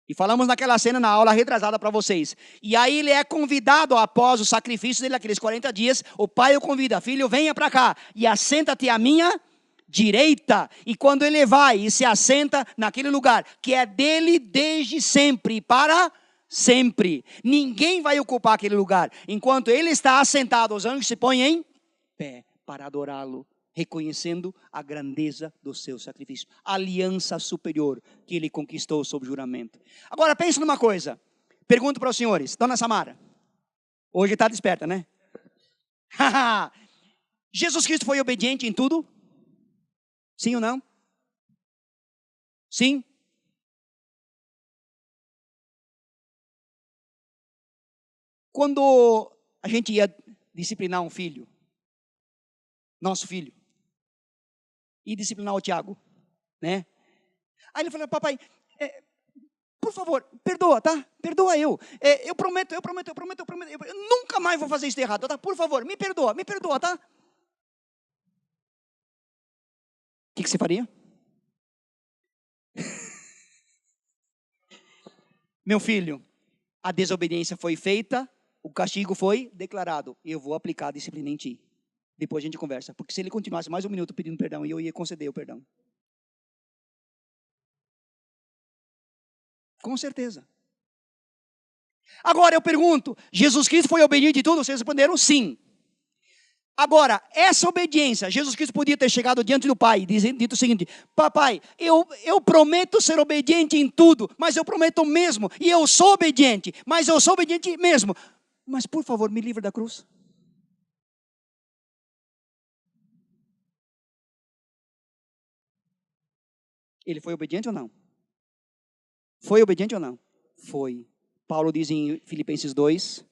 E falamos naquela cena na aula retrasada para vocês. E aí ele é convidado após o sacrifício dele, aqueles 40 dias. O pai o convida: filho, venha para cá e assenta-te à minha direita. E quando ele vai e se assenta naquele lugar, que é dele desde sempre, para sempre. Ninguém vai ocupar aquele lugar. Enquanto ele está assentado, os anjos se põem em pé para adorá-lo, reconhecendo a grandeza do seu sacrifício, a aliança superior que ele conquistou sob juramento. Agora pense numa coisa, pergunto para os senhores, dona Samara, hoje está desperta, né? Jesus Cristo foi obediente em tudo? Sim ou não? Sim? Quando a gente ia disciplinar um filho, nosso filho, e disciplinar o Tiago, né? Aí ele falou: papai, por favor, perdoa, tá? Perdoa eu. Eu prometo, eu nunca mais vou fazer isso de errado, tá? Por favor, me perdoa, tá? O que você faria? Meu filho, a desobediência foi feita, o castigo foi declarado. Eu vou aplicar a disciplina em ti. Depois a gente conversa. Porque se ele continuasse mais um minuto pedindo perdão, eu ia conceder o perdão. Com certeza. Agora eu pergunto, Jesus Cristo foi obediente em tudo? Vocês responderam sim. Agora, essa obediência, Jesus Cristo podia ter chegado diante do Pai e dito o seguinte: papai, eu prometo ser obediente em tudo, mas eu prometo mesmo, e eu sou obediente, mas eu sou obediente mesmo. Mas por favor, me livre da cruz. Ele foi obediente ou não? Foi obediente ou não? Foi. Paulo diz em Filipenses 2,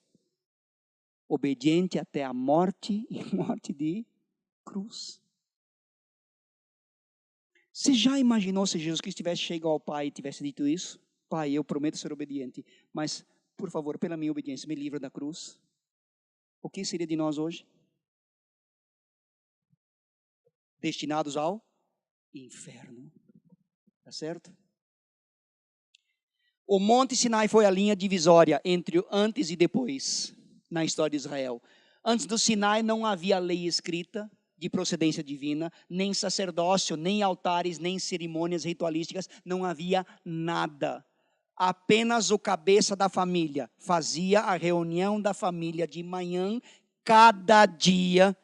obediente até a morte e morte de cruz. Você já imaginou se Jesus Cristo tivesse chegado ao Pai e tivesse dito isso? Pai, eu prometo ser obediente, mas, por favor, pela minha obediência, me livra da cruz. O que seria de nós hoje? Destinados ao inferno. Tá certo? O Monte Sinai foi a linha divisória entre o antes e depois na história de Israel. Antes do Sinai não havia lei escrita de procedência divina, nem sacerdócio, nem altares, nem cerimônias ritualísticas, não havia nada. Apenas o cabeça da família fazia a reunião da família de manhã, cada dia.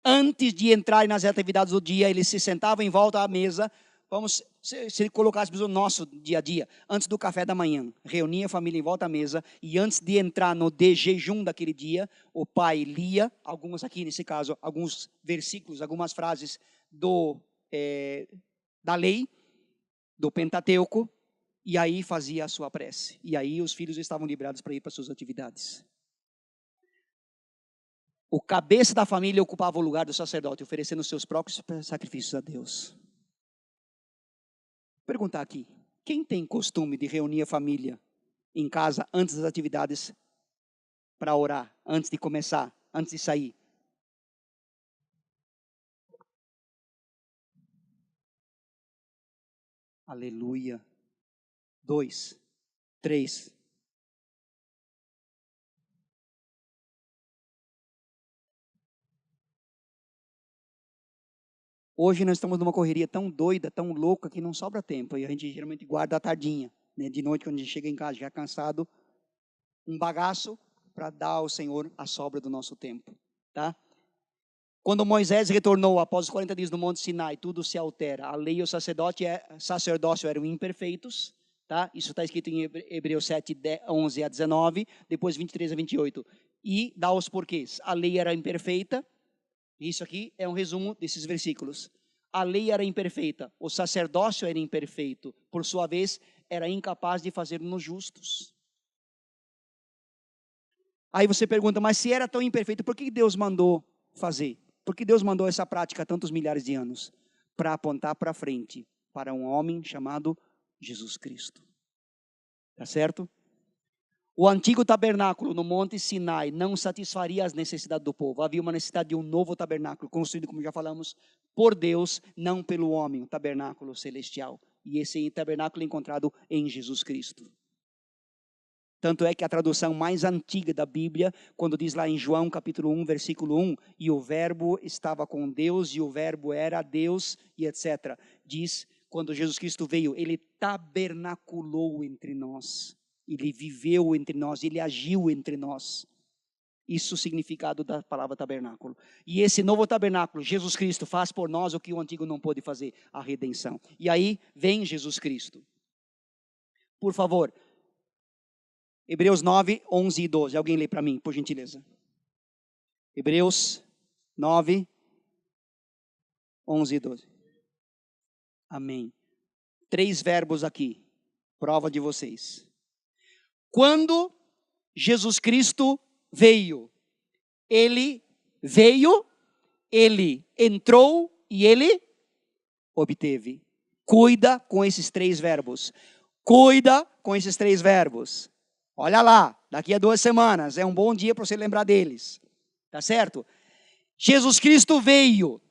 Antes de entrar nas atividades do dia, eles se sentavam em volta à mesa. Vamos, se colocasse no nosso dia a dia, antes do café da manhã, reunia a família em volta à mesa, e antes de entrar no jejum daquele dia, o pai lia, alguns aqui nesse caso, alguns versículos, algumas frases da lei, do Pentateuco, e aí fazia a sua prece. E aí os filhos estavam liberados para ir para suas atividades. O cabeça da família ocupava o lugar do sacerdote, oferecendo seus próprios sacrifícios a Deus. Vou perguntar aqui, quem tem costume de reunir a família em casa antes das atividades para orar, antes de começar, antes de sair? Aleluia. 2, 3. Hoje nós estamos numa correria tão doida, tão louca, que não sobra tempo. E a gente geralmente guarda a tardinha, né? De noite, quando a gente chega em casa, já cansado, um bagaço para dar ao Senhor a sobra do nosso tempo. Tá? Quando Moisés retornou após os 40 dias no Monte Sinai, tudo se altera. A lei e o sacerdócio eram imperfeitos. Tá? Isso está escrito em Hebreus 7, 11 a 19, depois 23 a 28. E dá os porquês. A lei era imperfeita. Isso aqui é um resumo desses versículos. A lei era imperfeita, o sacerdócio era imperfeito, por sua vez, era incapaz de fazer-nos justos. Aí você pergunta, mas se era tão imperfeito, por que Deus mandou fazer? Por que Deus mandou essa prática há tantos milhares de anos? Para apontar para frente, para um homem chamado Jesus Cristo. Tá certo? O antigo tabernáculo no Monte Sinai não satisfaria as necessidades do povo. Havia uma necessidade de um novo tabernáculo, construído, como já falamos, por Deus, não pelo homem, o tabernáculo celestial. E esse tabernáculo é encontrado em Jesus Cristo. Tanto é que a tradução mais antiga da Bíblia, quando diz lá em João capítulo 1, versículo 1, e o verbo estava com Deus, e o verbo era Deus, e etc. Diz, quando Jesus Cristo veio, ele tabernaculou entre nós. Ele viveu entre nós, ele agiu entre nós. Isso é o significado da palavra tabernáculo. E esse novo tabernáculo, Jesus Cristo, faz por nós o que o antigo não pôde fazer, a redenção. E aí vem Jesus Cristo. Por favor, Hebreus 9, 11 e 12. Alguém lê para mim, por gentileza. Hebreus 9, 11 e 12. Amém. 3 verbos aqui, prova de vocês. Quando Jesus Cristo veio, ele entrou e ele obteve. Cuida com esses 3 verbos. Cuida com esses 3 verbos. Olha lá, daqui a 2 semanas, é um bom dia para você lembrar deles. Tá certo? Jesus Cristo veio.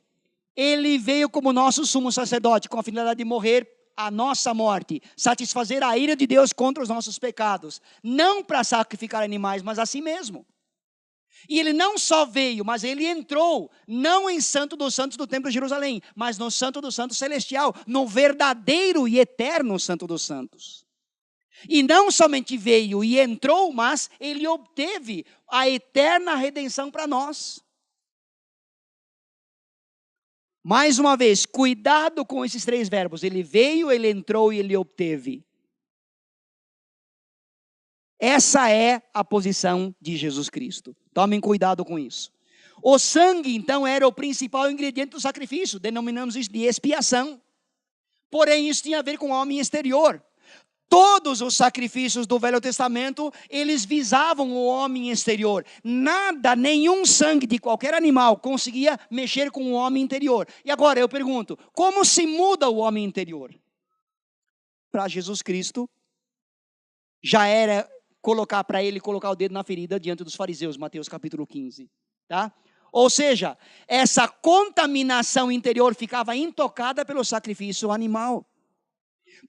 Ele veio como nosso sumo sacerdote, com a finalidade de morrer a nossa morte, satisfazer a ira de Deus contra os nossos pecados, não para sacrificar animais, mas a si mesmo. E ele não só veio, mas ele entrou, não em Santo dos Santos do Templo de Jerusalém, mas no Santo dos Santos celestial, no verdadeiro e eterno Santo dos Santos. E não somente veio e entrou, mas ele obteve a eterna redenção para nós. Mais uma vez, cuidado com esses 3 verbos. Ele veio, ele entrou e ele obteve. Essa é a posição de Jesus Cristo. Tomem cuidado com isso. O sangue, então, era o principal ingrediente do sacrifício. Denominamos isso de expiação. Porém, isso tinha a ver com o homem exterior. Todos os sacrifícios do Velho Testamento, eles visavam o homem exterior. Nada, nenhum sangue de qualquer animal conseguia mexer com o homem interior. E agora eu pergunto, como se muda o homem interior? Para Jesus Cristo, já era colocar o dedo na ferida diante dos fariseus, Mateus capítulo 15. Tá? Ou seja, essa contaminação interior ficava intocada pelo sacrifício animal.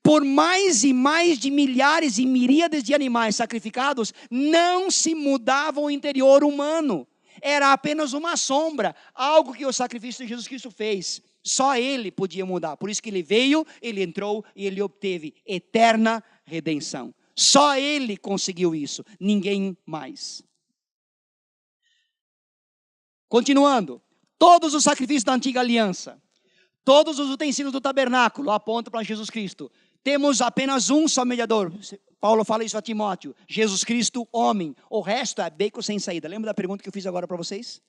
Por mais e mais de milhares e miríades de animais sacrificados, não se mudava o interior humano. Era apenas uma sombra, algo que o sacrifício de Jesus Cristo fez. Só ele podia mudar. Por isso que ele veio, ele entrou e ele obteve eterna redenção. Só ele conseguiu isso, ninguém mais. Continuando, todos os sacrifícios da antiga aliança, todos os utensílios do tabernáculo apontam para Jesus Cristo. Temos apenas um só mediador. Paulo fala isso a Timóteo. Jesus Cristo, homem. O resto é beco sem saída. Lembra da pergunta que eu fiz agora para vocês?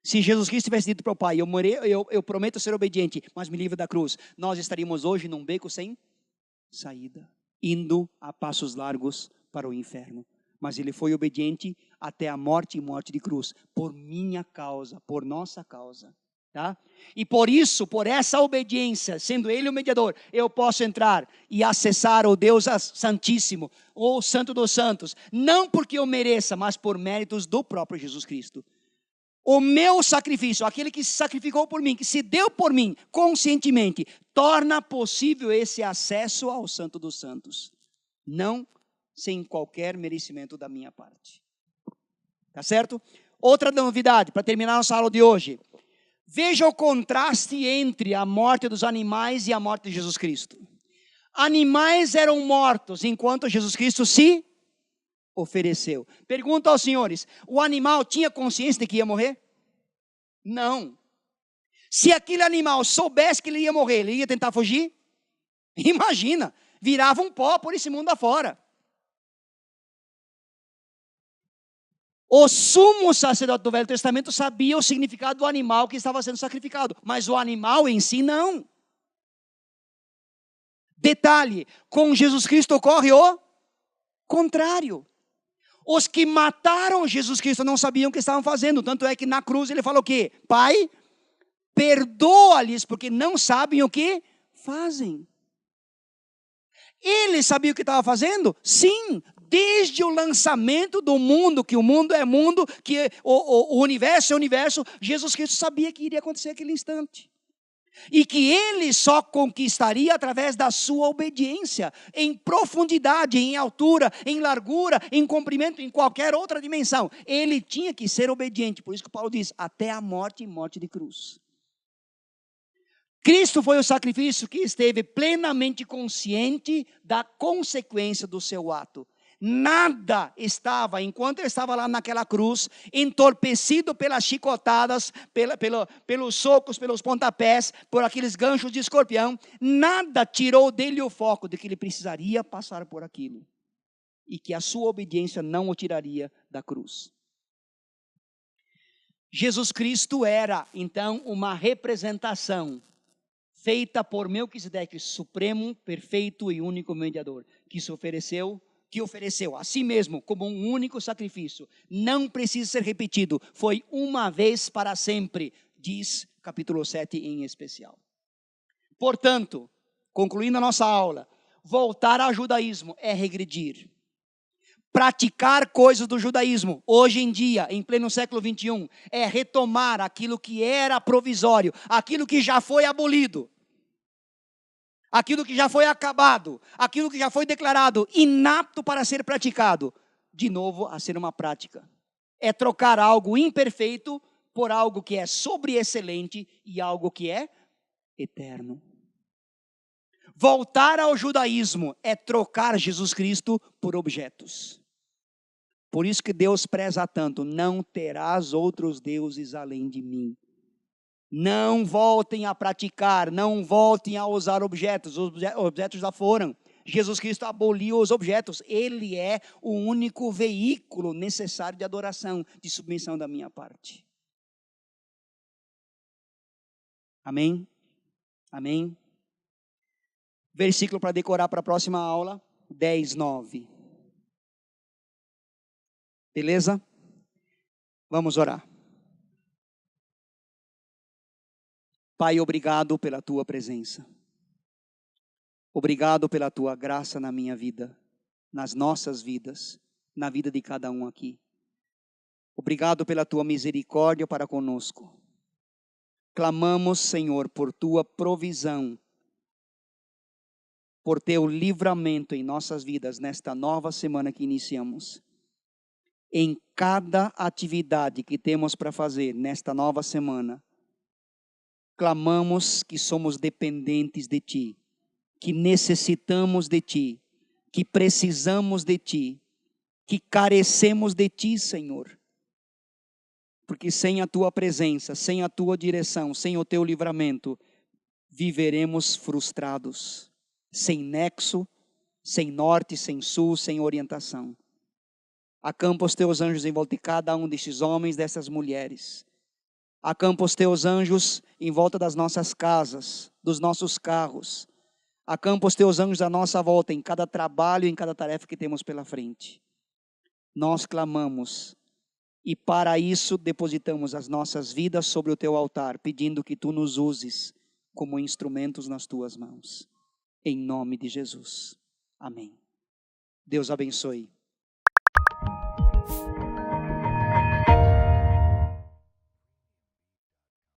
Se Jesus Cristo tivesse dito para o Pai, eu prometo ser obediente, mas me livre da cruz, nós estaríamos hoje num beco sem saída, indo a passos largos para o inferno. Mas ele foi obediente até a morte e morte de cruz, por minha causa, por nossa causa. Tá? E por isso, por essa obediência, sendo ele o mediador, eu posso entrar e acessar o Deus Santíssimo, ou Santo dos Santos, não porque eu mereça, mas por méritos do próprio Jesus Cristo. O meu sacrifício, aquele que se sacrificou por mim, que se deu por mim conscientemente, torna possível esse acesso ao Santo dos Santos, não sem qualquer merecimento da minha parte. Tá certo? Outra novidade, para terminar a nossa aula de hoje. Veja o contraste entre a morte dos animais e a morte de Jesus Cristo. Animais eram mortos enquanto Jesus Cristo se ofereceu. Pergunto aos senhores, o animal tinha consciência de que ia morrer? Não. Se aquele animal soubesse que ele ia morrer, ele ia tentar fugir? Imagina, virava um pó por esse mundo afora. O sumo sacerdote do Velho Testamento sabia o significado do animal que estava sendo sacrificado, mas o animal em si não. Detalhe, com Jesus Cristo ocorre o contrário. Os que mataram Jesus Cristo não sabiam o que estavam fazendo, tanto é que na cruz ele falou o quê? Pai, perdoa-lhes porque não sabem o que fazem. Ele sabia o que estava fazendo? Sim. Desde o lançamento do mundo, que o mundo é mundo, que o universo é universo, Jesus Cristo sabia que iria acontecer aquele instante. E que ele só conquistaria através da sua obediência, em profundidade, em altura, em largura, em comprimento, em qualquer outra dimensão. Ele tinha que ser obediente, por isso que Paulo diz, até a morte e morte de cruz. Cristo foi o sacrifício que esteve plenamente consciente da consequência do seu ato. Nada estava, enquanto ele estava lá naquela cruz, entorpecido pelas chicotadas, pelos socos, pelos pontapés, por aqueles ganchos de escorpião. Nada tirou dele o foco de que ele precisaria passar por aquilo. E que a sua obediência não o tiraria da cruz. Jesus Cristo era, então, uma representação feita por Melquisedeque, supremo, perfeito e único mediador, que ofereceu a si mesmo como um único sacrifício. Não precisa ser repetido, foi uma vez para sempre, diz capítulo 7 em especial. Portanto, concluindo a nossa aula, voltar ao judaísmo é regredir. Praticar coisas do judaísmo, hoje em dia, em pleno século 21, é retomar aquilo que era provisório, aquilo que já foi abolido, aquilo que já foi acabado, aquilo que já foi declarado inapto para ser praticado, de novo a ser uma prática. É trocar algo imperfeito por algo que é sobreexcelente e algo que é eterno. Voltar ao judaísmo é trocar Jesus Cristo por objetos. Por isso que Deus preza tanto, não terás outros deuses além de mim. Não voltem a praticar, não voltem a usar objetos, os objetos já foram. Jesus Cristo aboliu os objetos, Ele é o único veículo necessário de adoração, de submissão da minha parte. Amém? Amém? Versículo para decorar para a próxima aula, 10:9. Beleza? Vamos orar. Pai, obrigado pela tua presença. Obrigado pela tua graça na minha vida, nas nossas vidas, na vida de cada um aqui. Obrigado pela tua misericórdia para conosco. Clamamos, Senhor, por tua provisão, por teu livramento em nossas vidas nesta nova semana que iniciamos. Em cada atividade que temos para fazer nesta nova semana, clamamos que somos dependentes de Ti, que necessitamos de Ti, que precisamos de Ti, que carecemos de Ti, Senhor. Porque sem a Tua presença, sem a Tua direção, sem o Teu livramento, viveremos frustrados, sem nexo, sem norte, sem sul, sem orientação. Acampa os Teus anjos em volta de cada um destes homens, dessas mulheres. Acampa os Teus anjos em volta das nossas casas, dos nossos carros. Acampa os Teus anjos à nossa volta, em cada trabalho, em cada tarefa que temos pela frente. Nós clamamos, e para isso depositamos as nossas vidas sobre o Teu altar, pedindo que Tu nos uses como instrumentos nas Tuas mãos. Em nome de Jesus. Amém. Deus abençoe.